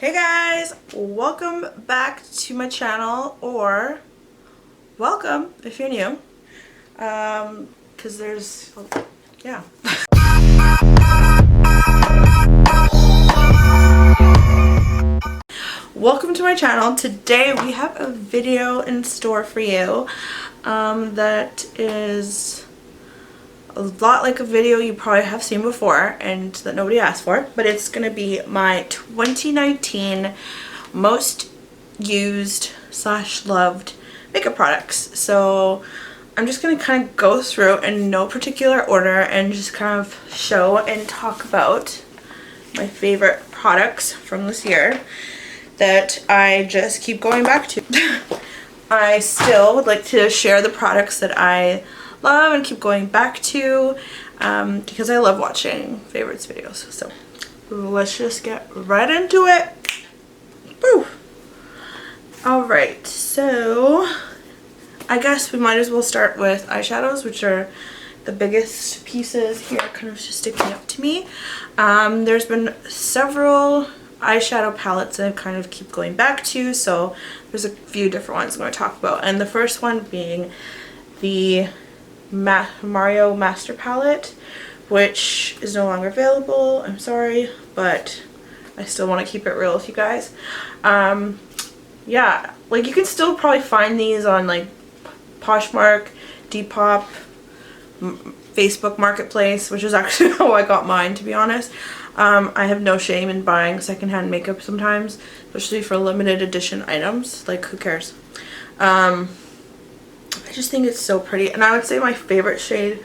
Hey guys, welcome back to my channel, or welcome if you're new, because yeah. Welcome to my channel. Today we have a video in store for you that is a lot like a video you probably have seen before and that nobody asked for, but it's going to be my 2019 most used / loved makeup products. So I'm just going to kind of go through in no particular order and just kind of show and talk about my favorite products from this year that I just keep going back to. I still would like to share the products that I love and keep going back to because I love watching favorites videos. So let's just get right into it. Woo! Alright, so I guess we might as well start with eyeshadows, which are the biggest pieces here, kind of just sticking up to me. There's been several eyeshadow palettes that I kind of keep going back to, so there's a few different ones I'm going to talk about. And the first one being the Mario Master Palette, which is no longer available. I'm sorry, but I still want to keep it real with you guys. Yeah, like you can still probably find these on like Poshmark, Depop, Facebook Marketplace, which is actually how I got mine, to be honest. I have no shame in buying secondhand makeup sometimes, especially for limited edition items. Like, who cares? I just think it's so pretty, and I would say my favorite shade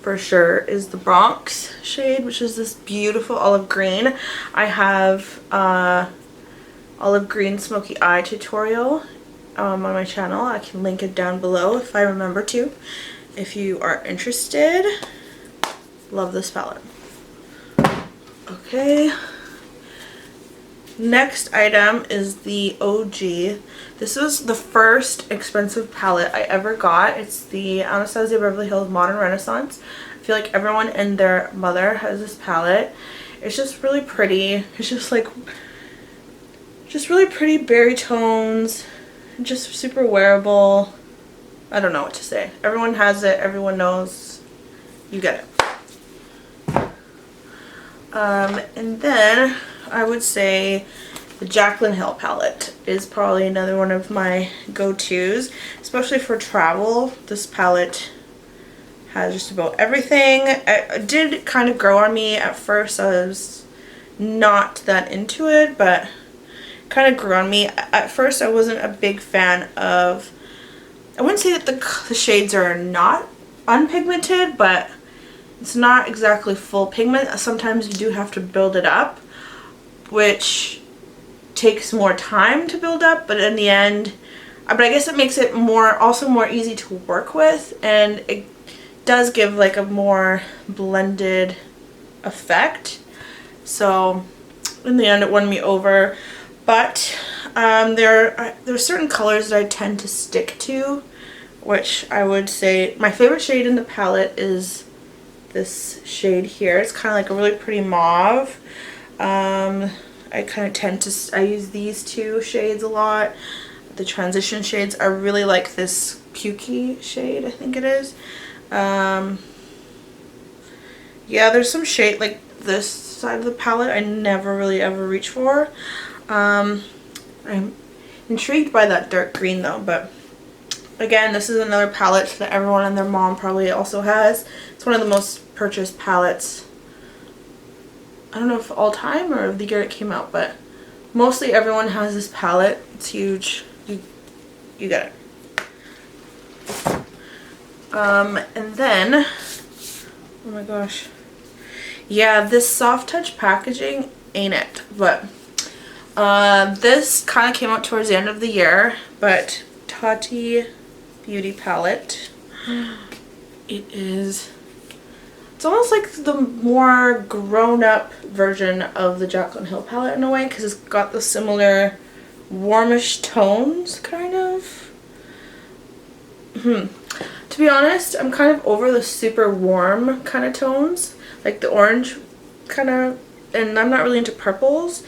for sure is the Bronx shade, which is this beautiful olive green. I have olive green smoky eye tutorial on my channel. I can link it down below if I remember to, if you are interested. Love this palette. Okay, next item is the OG. This was the first expensive palette I ever got. It's the Anastasia Beverly Hills Modern Renaissance. I feel like everyone and their mother has this palette. It's just really pretty. It's just like, just really pretty berry tones. Just super wearable. I don't know what to say. Everyone has it. Everyone knows. You get it. And then I would say the Jaclyn Hill palette is probably another one of my go-tos, especially for travel. This palette has just about everything. It did kind of grow on me at first. I was not that into it, but kind of grew on me. At first I wasn't a big fan of, I wouldn't say that the shades are not unpigmented, but it's not exactly full pigment. Sometimes you do have to build it up, which takes more time to build up, but in the end, but I guess it makes it also more easy to work with, and it does give like a more blended effect. So in the end it won me over, but there are certain colors that I tend to stick to, which I would say my favorite shade in the palette is this shade here. It's kind of like a really pretty mauve. I kind of tend to, I use these two shades a lot. The transition shades. I really like this Pukey shade, I think it is. Yeah, there's some shade like this side of the palette I never really ever reach for. I'm intrigued by that dark green though, but again, this is another palette that everyone and their mom probably also has. It's one of the most purchased palettes, I don't know if all time or the year it came out, but mostly everyone has this palette. It's huge. You get it. And then, oh my gosh, yeah, this soft touch packaging ain't it, but this kind of came out towards the end of the year, but Tati Beauty palette. It's almost like the more grown-up version of the Jaclyn Hill palette in a way, because it's got the similar warmish tones, kind of. To be honest, I'm kind of over the super warm kind of tones, like the orange kind of and I'm not really into purples,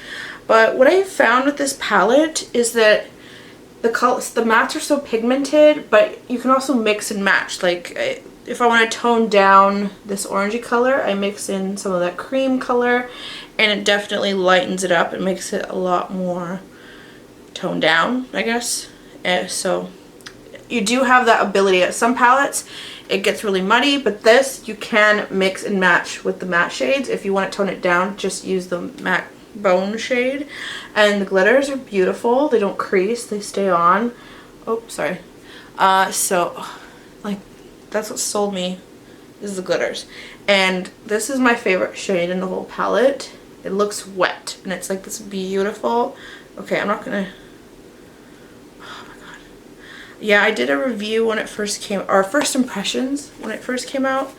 but what I found with this palette is that the colors, the mattes are so pigmented, but you can also mix and match. Like if I want to tone down this orangey color, I mix in some of that cream color, and it definitely lightens it up. It makes it a lot more toned down, I guess. So you do have that ability. At some palettes it gets really muddy, but this you can mix and match with the matte shades. If you want to tone it down, just use the matte bone shade. And the glitters are beautiful. They don't crease, they stay on. Oh, sorry. So like that's what sold me, is the glitters. And this is my favorite shade in the whole palette. It looks wet and it's like this beautiful. Okay, I'm not gonna, oh my god. Yeah, I did a review when it first came, or first impressions when it first came out,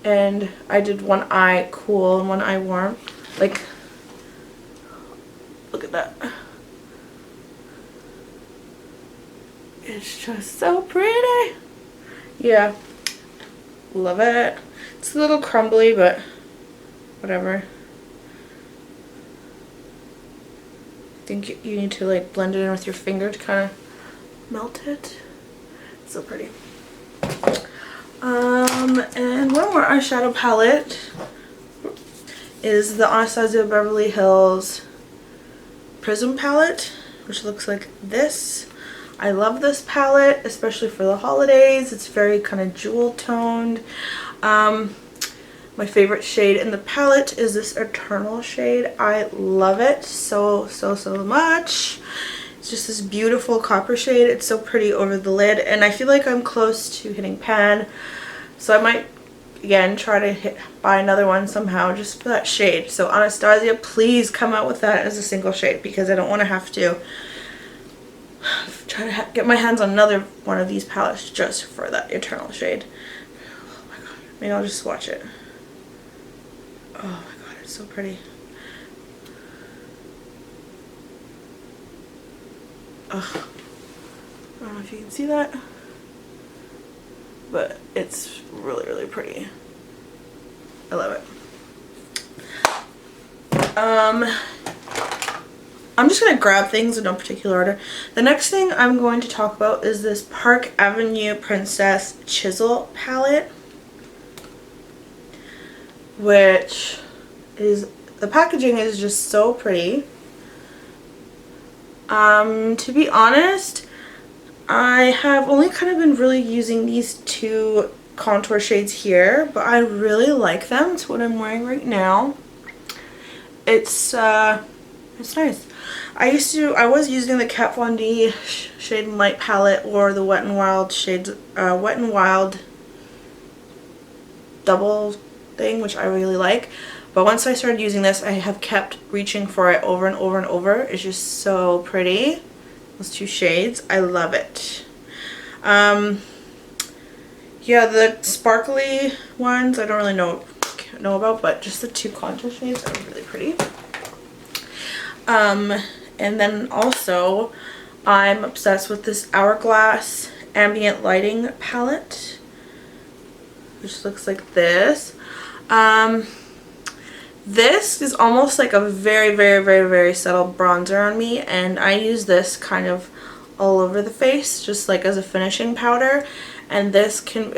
and I did one eye cool and one eye warm. Like, look at that. It's just so pretty. Yeah, love it. It's a little crumbly, but whatever. I think you need to like blend it in with your finger to kind of melt it. It's so pretty. And one more eyeshadow palette is the Anastasia Beverly Hills Prism palette, which looks like this. I love this palette, especially for the holidays. It's very kind of jewel toned. My favorite shade in the palette is this Eternal shade. I love it so much. It's just this beautiful copper shade. It's so pretty over the lid, and I feel like I'm close to hitting pan, so I might again try to buy another one somehow just for that shade. So Anastasia, please come out with that as a single shade, because I don't want to have to try to get my hands on another one of these palettes just for that Eternal shade. Oh my god, maybe I'll just swatch it. Oh my god, it's so pretty. Ugh. I don't know if you can see that, but it's really pretty. I love it. I'm just gonna grab things in no particular order. The next thing I'm going to talk about is this Park Avenue Princess Chisel palette, which is, the packaging is just so pretty. To be honest, I have only kind of been really using these two contour shades here, but I really like them. It's what I'm wearing right now. It's nice. I was using the Kat Von D Shade and Light palette, or the Wet n Wild shades, Wet n Wild double thing, which I really like. But once I started using this, I have kept reaching for it over and over and over. It's just so pretty. Those two shades, I love it. Yeah, the sparkly ones I don't really know about, but just the two contour shades are really pretty. And then also I'm obsessed with this Hourglass Ambient Lighting palette, which looks like this. This is almost like a very subtle bronzer on me, and I use this kind of all over the face, just like as a finishing powder. And this can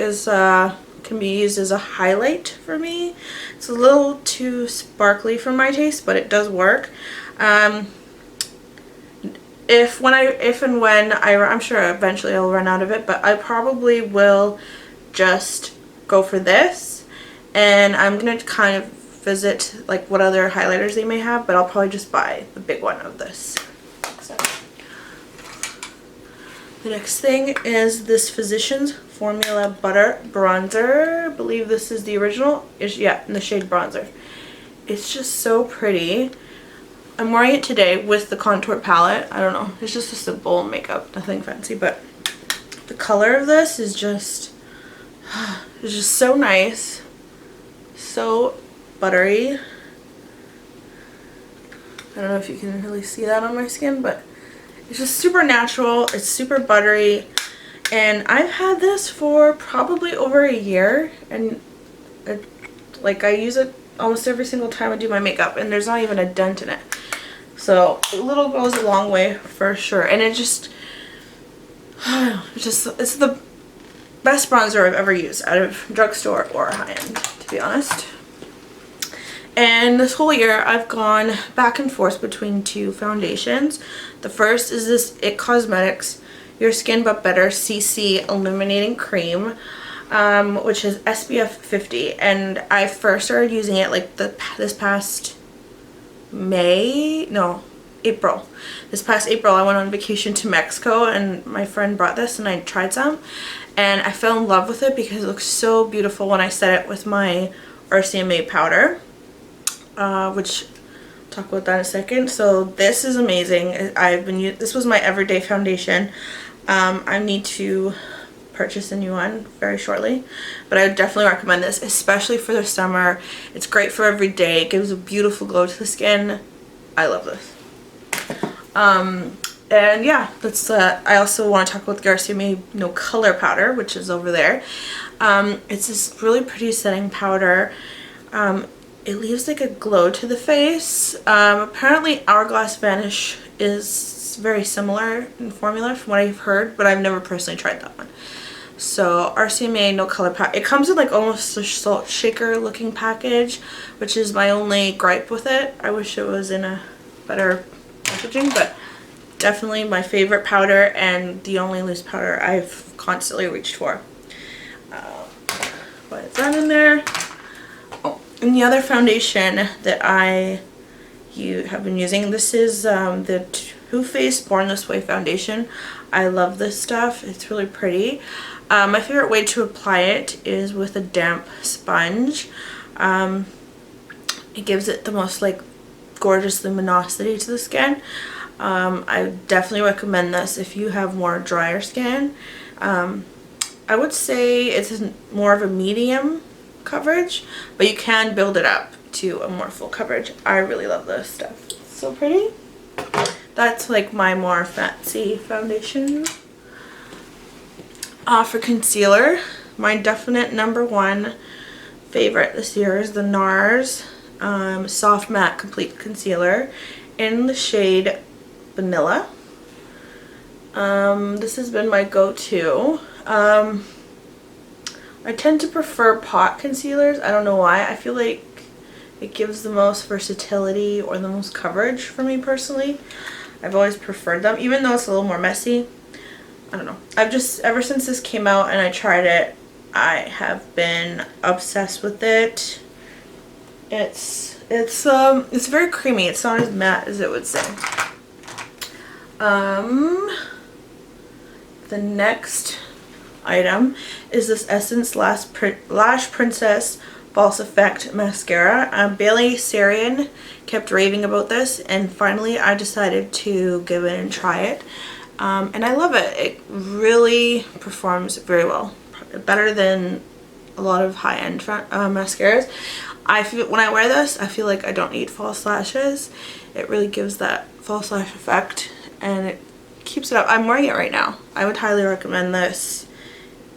be used as a highlight for me. It's a little too sparkly for my taste, but it does work. If and when I'm sure eventually I'll run out of it, but I probably will just go for this, and I'm gonna kind of visit like what other highlighters they may have, but I'll probably just buy the big one of this. So, the next thing is this Physicians Formula Butter Bronzer. I believe this is the original. Yeah, in the shade Bronzer. It's just so pretty. I'm wearing it today with the contour palette. I don't know, it's just a simple makeup, nothing fancy, but the color of this is just, it's just so nice, so buttery. I don't know if you can really see that on my skin, but it's just super natural, it's super buttery, and I've had this for probably over a year, and I use it almost every single time I do my makeup, and there's not even a dent in it. So a little goes a long way for sure. And it just, I don't know, it's the best bronzer I've ever used out of drugstore or high-end, to be honest. And this whole year I've gone back and forth between two foundations. The first is this IT Cosmetics Your Skin But Better CC Illuminating Cream, which is SPF 50, and I first started using it like this past April. This past April I went on vacation to Mexico, and my friend brought this and I tried some, and I fell in love with it because it looks so beautiful when I set it with my RCMA powder, which I'll talk about that in a second. So this is amazing. This was my everyday foundation. I need to purchase a new one very shortly, but I would definitely recommend this, especially for the summer. It's great for every day. It gives a beautiful glow to the skin. I love this. And yeah, that's I also want to talk about the RCMA No Color powder, which is over there. It's this really pretty setting powder. It leaves like a glow to the face. Apparently Hourglass Vanish is very similar in formula from what I've heard, but I've never personally tried that one. So RCMA No Color powder. It comes in like almost a salt shaker looking package, which is my only gripe with it. I wish it was in a better packaging, but definitely my favorite powder and the only loose powder I've constantly reached for. Why is that in there? Oh, and the other foundation that I have been using, this is the Too Faced Born This Way foundation. I love this stuff. It's really pretty. My favorite way to apply it is with a damp sponge. It gives it the most like gorgeous luminosity to the skin. I definitely recommend this if you have more drier skin. I would say it's more of a medium coverage, but you can build it up to a more full coverage. I really love this stuff. It's so pretty. That's like my more fancy foundation. For concealer, my definite #1 favorite this year is the NARS Soft Matte Complete Concealer in the shade Vanilla. This has been my go-to. I tend to prefer pot concealers. I don't know why. I feel like it gives the most versatility or the most coverage for me personally. I've always preferred them, even though it's a little more messy. I don't know. I've just, ever since this came out and I tried it, I have been obsessed with it. It's very creamy. It's not as matte as it would say. The next item is this Essence Lash Princess False Effect Mascara. Bailey Sarian kept raving about this, and finally I decided to give it and try it. And I love it. It really performs very well. Better than a lot of high-end mascaras. I feel when I wear this, I feel like I don't need false lashes. It really gives that false lash effect, and it keeps it up. I'm wearing it right now. I would highly recommend this.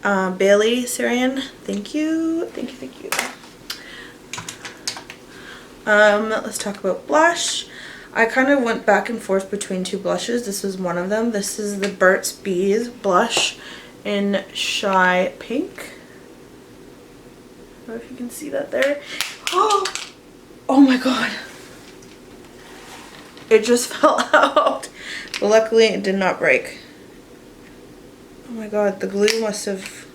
Bailey Sarian, thank you. Thank you, thank you. Let's talk about blush. I kind of went back and forth between two blushes. This was one of them. This is the Burt's Bees blush in Shy Pink. I don't know if you can see that there. Oh my god. It just fell out. But luckily it did not break. Oh my god, the glue must have...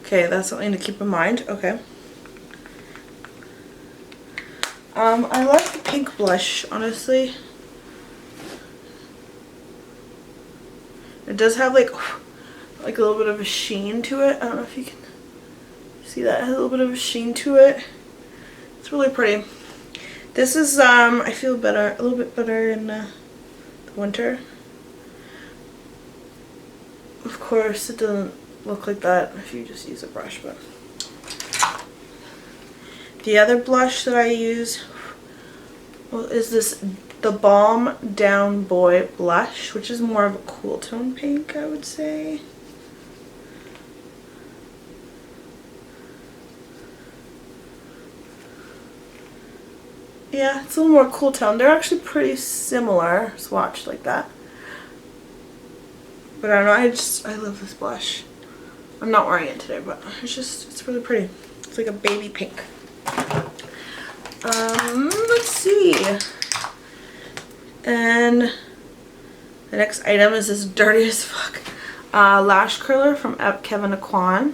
Okay, that's something to keep in mind. Okay. I like the pink blush, honestly. It does have like a little bit of a sheen to it. I don't know if you can see that. It has a little bit of a sheen to it. It's really pretty. This is, I feel better, a little bit better in the winter. Of course, it doesn't look like that if you just use a brush, but... The other blush that I use is this the Balm Down Boy blush, which is more of a cool tone pink, I would say. Yeah, it's a little more cool tone. They're actually pretty similar, swatched like that. But I don't know, I love this blush. I'm not wearing it today, but it's really pretty. It's like a baby pink. Let's see. And the next item is this dirty as fuck lash curler from Kevin Aquan.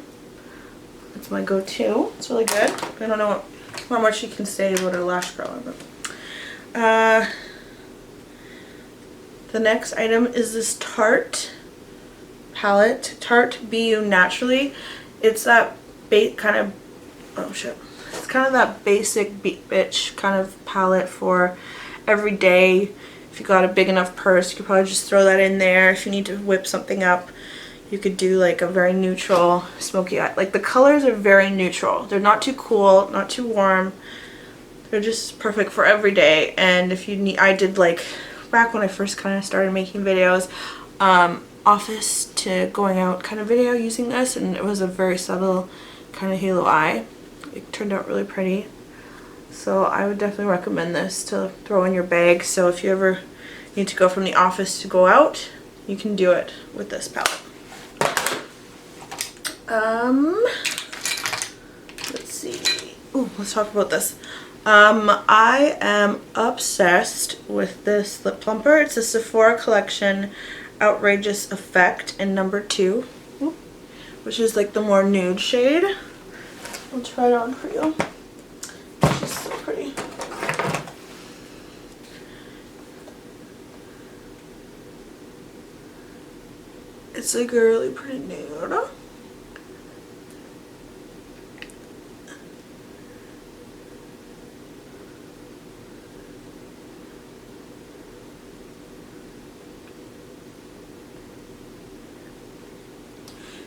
It's my go-to. It's really good. I don't know how much you can say about a lash curler, but the next item is this Tarte palette, Tarte BU Naturally. It's that kind of, oh shit, it's kind of that basic beat bitch kind of palette for every day. If you got a big enough purse, you could probably just throw that in there. If you need to whip something up, you could do like a very neutral smoky eye. Like the colors are very neutral. They're not too cool, not too warm. They're just perfect for every day. And if you need, I did like back when I first kind of started making videos, office to going out kind of video using this, and it was a very subtle kind of halo eye. It turned out really pretty. So I would definitely recommend this to throw in your bag. So if you ever need to go from the office to go out, you can do it with this palette. Let's see. Ooh, let's talk about this. I am obsessed with this lip plumper. It's a Sephora collection Outrageous Effect in number 2, which is like the more nude shade. I'll try it on for you. She's so pretty. It's like a really pretty nude.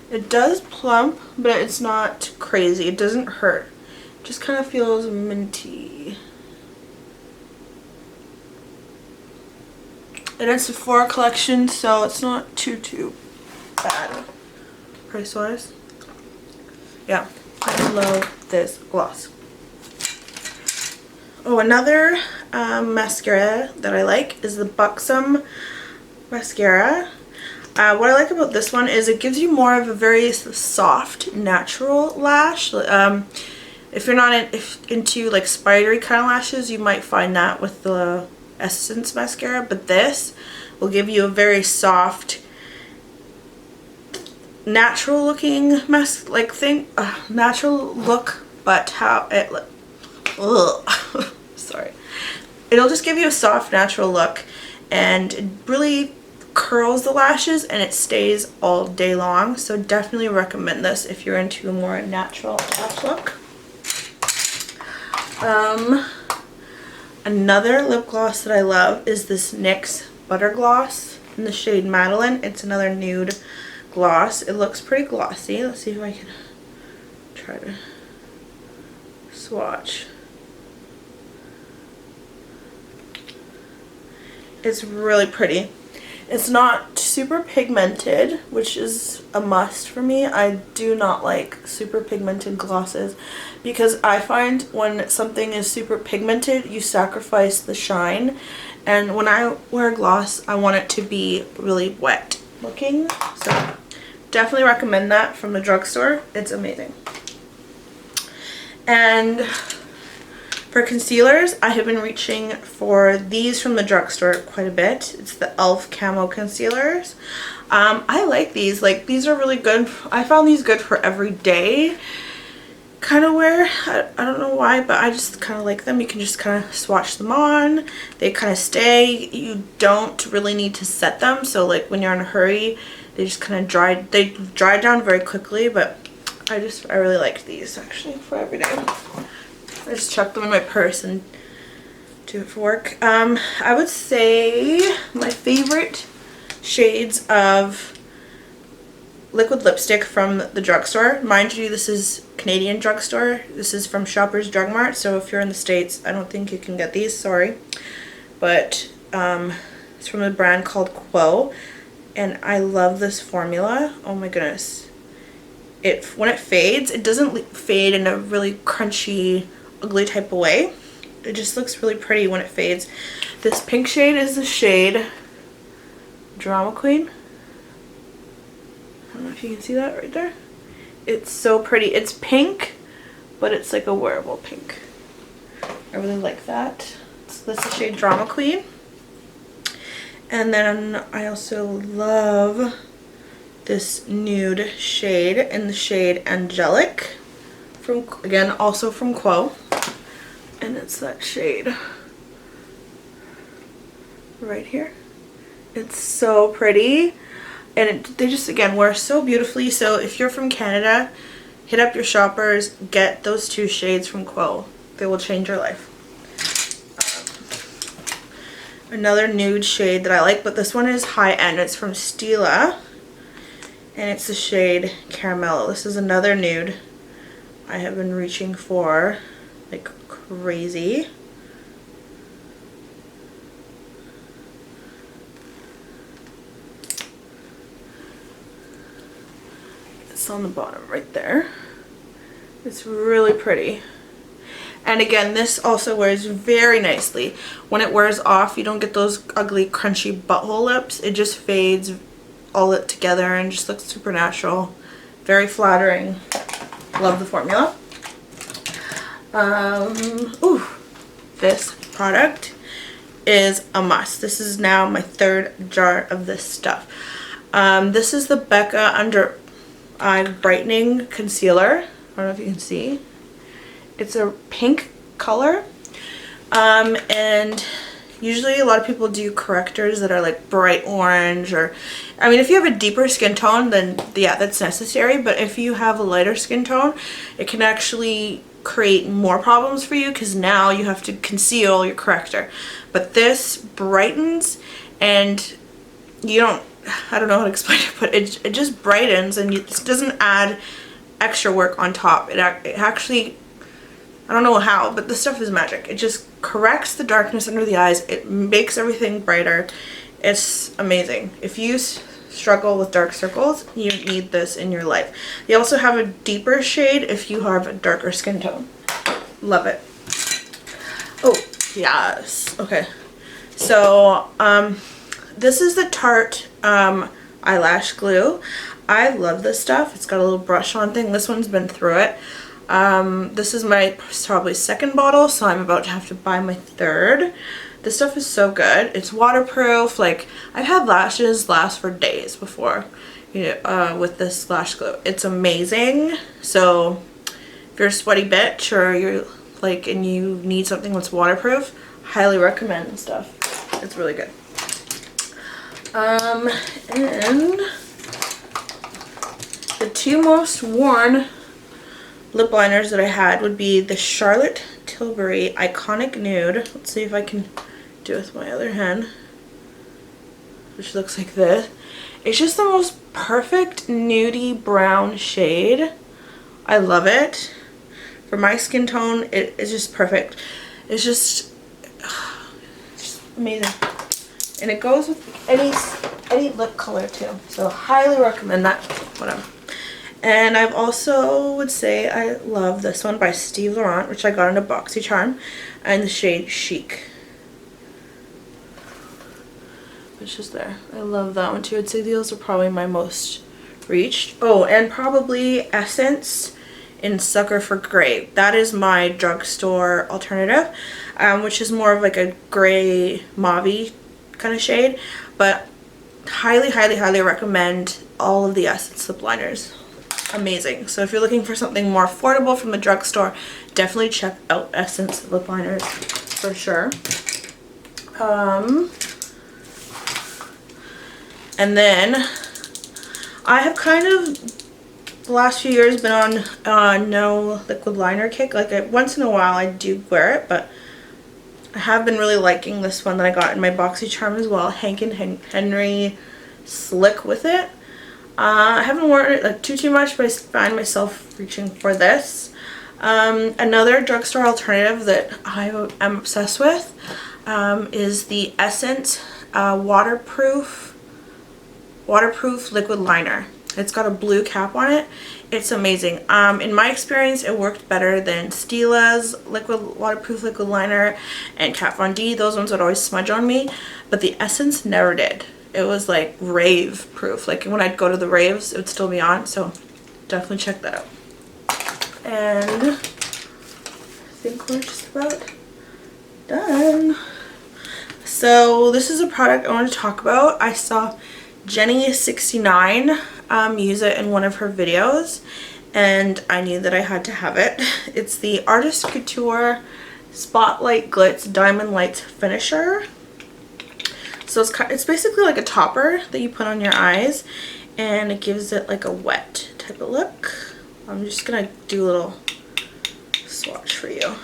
It does plump, but it's not crazy. It doesn't hurt. It just kind of feels minty. And it's a Sephora collection, so it's not too bad price-wise. Yeah, I love this gloss. Oh, another mascara that I like is the Buxom mascara. What I like about this one is it gives you more of a very soft, natural lash. If you're not into like spidery kind of lashes, you might find that with the Essence mascara, but this will give you a very soft, natural looking natural look, but how it sorry, it'll just give you a soft, natural look, and it really curls the lashes and it stays all day long. So definitely recommend this if you're into a more natural lash look. Another lip gloss that I love is this NYX Butter Gloss in the shade Madeline. It's another nude gloss. It looks pretty glossy. Let's see if I can try to swatch. It's really pretty. It's not super pigmented, which is a must for me. I do not like super pigmented glosses because I find when something is super pigmented, you sacrifice the shine. And when I wear a gloss, I want it to be really wet looking. So definitely recommend that from the drugstore. It's amazing. And for concealers, I have been reaching for these from the drugstore quite a bit. It's the e.l.f. Camo Concealers. I like these. Like, these are really good. I found these good for everyday kind of wear. I don't know why, but I just kind of like them. You can just kind of swatch them on. They kind of stay. You don't really need to set them. So, like, when you're in a hurry, they just kind of dry down very quickly. But I really liked these, actually, for everyday. I just chuck them in my purse and do it for work. I would say my favorite shades of liquid lipstick from the drugstore. Mind you, this is Canadian drugstore. This is from Shoppers Drug Mart. So if you're in the States, I don't think you can get these. Sorry. But it's from a brand called Quo. And I love this formula. Oh my goodness. When it fades, it doesn't fade in a really crunchy, ugly type of way. it just looks really pretty when it fades. This pink shade is the shade Drama Queen. I don't know if you can see that right there. It's so pretty. It's pink, but it's like a wearable pink. I really like that. So this is shade Drama Queen. And then I also love this nude shade in the shade Angelic, from, again, also from Quo. And it's that shade right here. It's so pretty. And they just, again, wear so beautifully. So if you're from Canada, hit up your shoppers, get those two shades from Quo. They will change your life. Another nude shade that I like, but this one is high end. It's from Stila, and it's the shade Caramello. This is another nude I have been reaching for like crazy. It's on the bottom right there. It's really pretty. And again, this also wears very nicely. When it wears off, you don't get those ugly crunchy butthole lips. It just fades all it together and just looks super natural. Very flattering. Love the formula. Ooh, this product is a must. This is now my third jar of this stuff. This is the Becca Under Eye Brightening Concealer. I don't know if you can see. It's a pink color. And usually a lot of people do correctors that are like bright orange, or I mean, if you have a deeper skin tone, then yeah, that's necessary. But if you have a lighter skin tone, it can actually create more problems for you, because now you have to conceal your corrector. But this brightens, and you don't, I don't know how to explain it, but it just brightens, and it doesn't add extra work on top. It actually, I don't know how, but this stuff is magic. It just corrects the darkness under the eyes. It makes everything brighter. It's amazing. If you struggle with dark circles, you need this in your life. They also have a deeper shade if you have a darker skin tone. Love it. Oh, yes. Okay. So, this is the Tarte eyelash glue. I love this stuff. It's got a little brush on thing. This one's been through it. This is my probably second bottle, so I'm about to have to buy my third. This stuff is so good. It's waterproof. Like, I've had lashes last for days before, you know, with this lash glue. It's amazing. So if you're a sweaty bitch, or you're like, and you need something that's waterproof, highly recommend this stuff. It's really good. And the two most worn lip liners that I had would be the Charlotte Tilbury Iconic Nude. Let's see if I can do it with my other hand, which looks like this. It's just the most perfect nudie brown shade. I love it. For my skin tone, it is just perfect. It's just amazing. And it goes with any lip color too. So highly recommend that. Whatever. And I've also would say I love this one by Steve Laurent, which I got in a BoxyCharm, and the shade Chic. It's just there. I love that one too. I'd say those are probably my most reached. Oh, and probably Essence in Sucker for Grey. That is my drugstore alternative, which is more of like a gray mauve kind of shade. But highly, highly, highly recommend all of the Essence lip liners. Amazing. So if you're looking for something more affordable from the drugstore, definitely check out Essence lip liners for sure. And then I have kind of the last few years been on no liquid liner kick. Like once in a while I do wear it, but I have been really liking this one that I got in my BoxyCharm as well, Hank and Henry Slick with it. I haven't worn it like too much, but I find myself reaching for this. Another drugstore alternative that I am obsessed with is the Essence waterproof liquid liner. It's got a blue cap on it. It's amazing. In my experience, it worked better than Stila's liquid waterproof liquid liner and Kat Von D. Those ones would always smudge on me, but the Essence never did. It was like rave proof. Like when I'd go to the raves, it would still be on. So definitely check that out. And I think we're just about done. So this is a product I want to talk about. I saw Jenny69 use it in one of her videos, and I knew that I had to have it. It's the Artist Couture Spotlight Glitz Diamond Lights Finisher. So it's basically like a topper that you put on your eyes, and it gives it like a wet type of look. I'm just gonna do a little swatch for you.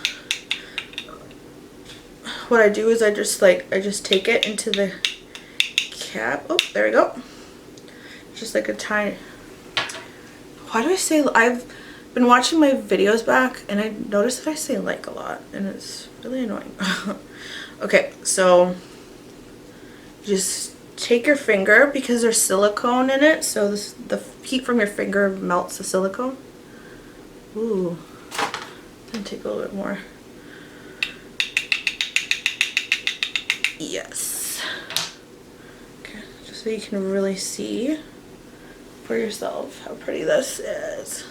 What I do is I just take it into the cap. Oh, there we go. Just like a tiny. Why do I say? I've been watching my videos back, and I noticed that I say like a lot, and it's really annoying. Okay, so just take your finger, because there's silicone in it, so the heat from your finger melts the silicone. Ooh, then take a little bit more. Yes. Okay, just so you can really see for yourself how pretty this is.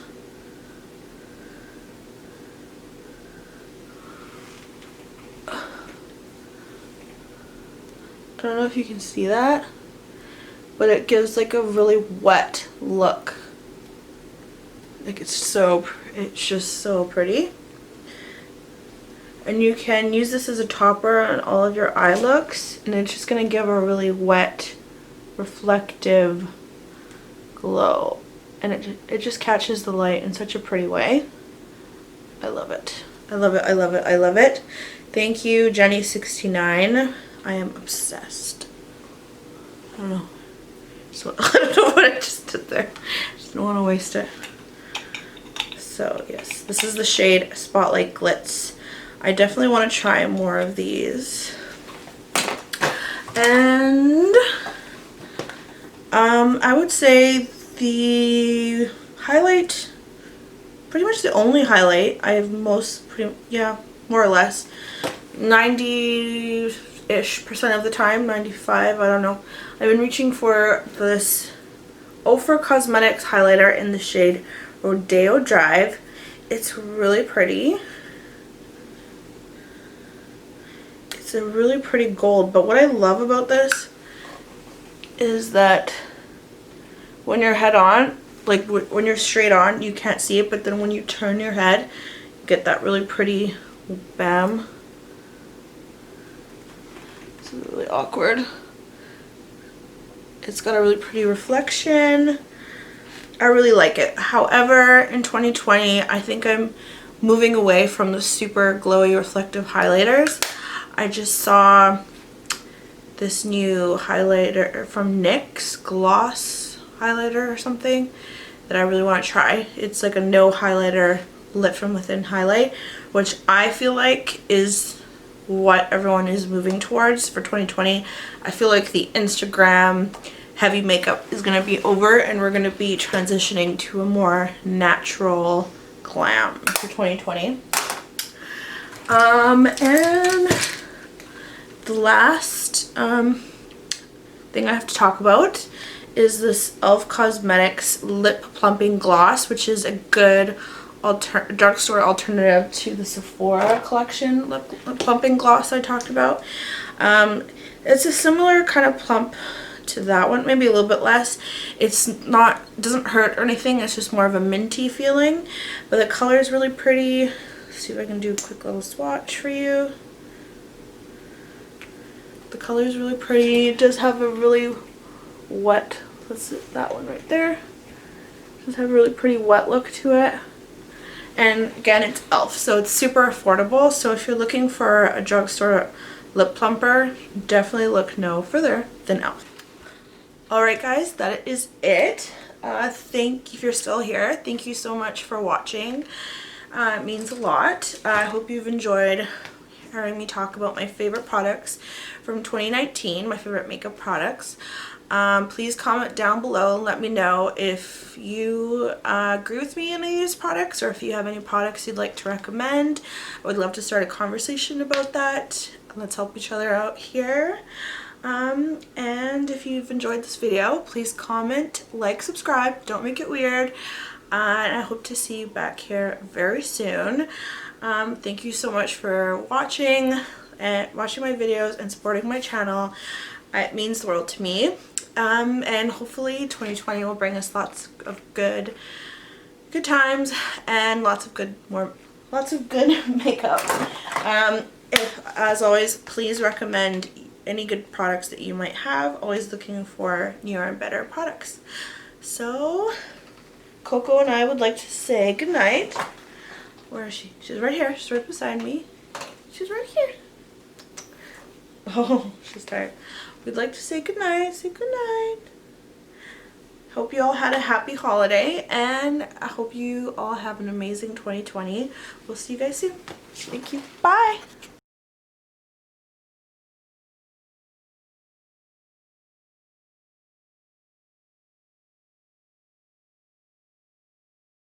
I don't know if you can see that, but it gives like a really wet look. Like it's just so pretty. And you can use this as a topper on all of your eye looks, and it's just going to give a really wet, reflective glow. And it just catches the light in such a pretty way. I love it. I love it. I love it. I love it. Thank you, Jenny69. I am obsessed. I don't know. I don't know what I just did there. I just don't want to waste it. So yes, this is the shade Spotlight Glitz. I definitely want to try more of these. And I would say the highlight, pretty much the only highlight I have more or less, 90-ish% of the time, 95, I don't know. I've been reaching for this Ofra Cosmetics highlighter in the shade Rodeo Drive. It's really pretty. It's a really pretty gold, but what I love about this is that when you're head on, like when you're straight on, you can't see it, but then when you turn your head, you get that really pretty bam. This is really awkward. It's got a really pretty reflection. I really like it. However, in 2020, I think I'm moving away from the super glowy reflective highlighters. I just saw this new highlighter from NYX, gloss highlighter or something, that I really want to try. It's like a no highlighter lit from within highlight, which I feel like is what everyone is moving towards for 2020. I feel like the Instagram heavy makeup is going to be over, and we're going to be transitioning to a more natural glam for 2020. And the last thing I have to talk about is this e.l.f. Cosmetics Lip Plumping Gloss, which is a good drugstore alternative to the Sephora collection lip plumping gloss I talked about. It's a similar kind of plump to that one, maybe a little bit less. It doesn't hurt or anything, it's just more of a minty feeling, but the color is really pretty. Let's see if I can do a quick little swatch for you. The color is really pretty. It does have a really wet, that one right there. It does have a really pretty wet look to it. And again, it's e.l.f., so it's super affordable. So if you're looking for a drugstore lip plumper, definitely look no further than e.l.f. Alright guys, that is it. If you're still here, thank you so much for watching. It means a lot. I hope you've enjoyed hearing me talk about my favorite products from 2019, my favorite makeup products. Please comment down below and let me know if you agree with me in any of these products, or if you have any products you'd like to recommend. I would love to start a conversation about that. Let's help each other out here. And if you've enjoyed this video, please comment, like, subscribe, don't make it weird, and I hope to see you back here very soon. Thank you so much for watching my videos and supporting my channel. It means the world to me, and hopefully 2020 will bring us lots of good times and lots of good makeup. As always, please recommend any good products that you might have. Always looking for newer and better products. So Coco and I would like to say goodnight. Where is she? She's right here. She's right beside me. She's right here. Oh, she's tired. We'd like to say goodnight. Say goodnight. Hope you all had a happy holiday, and I hope you all have an amazing 2020. We'll see you guys soon. Thank you. Bye.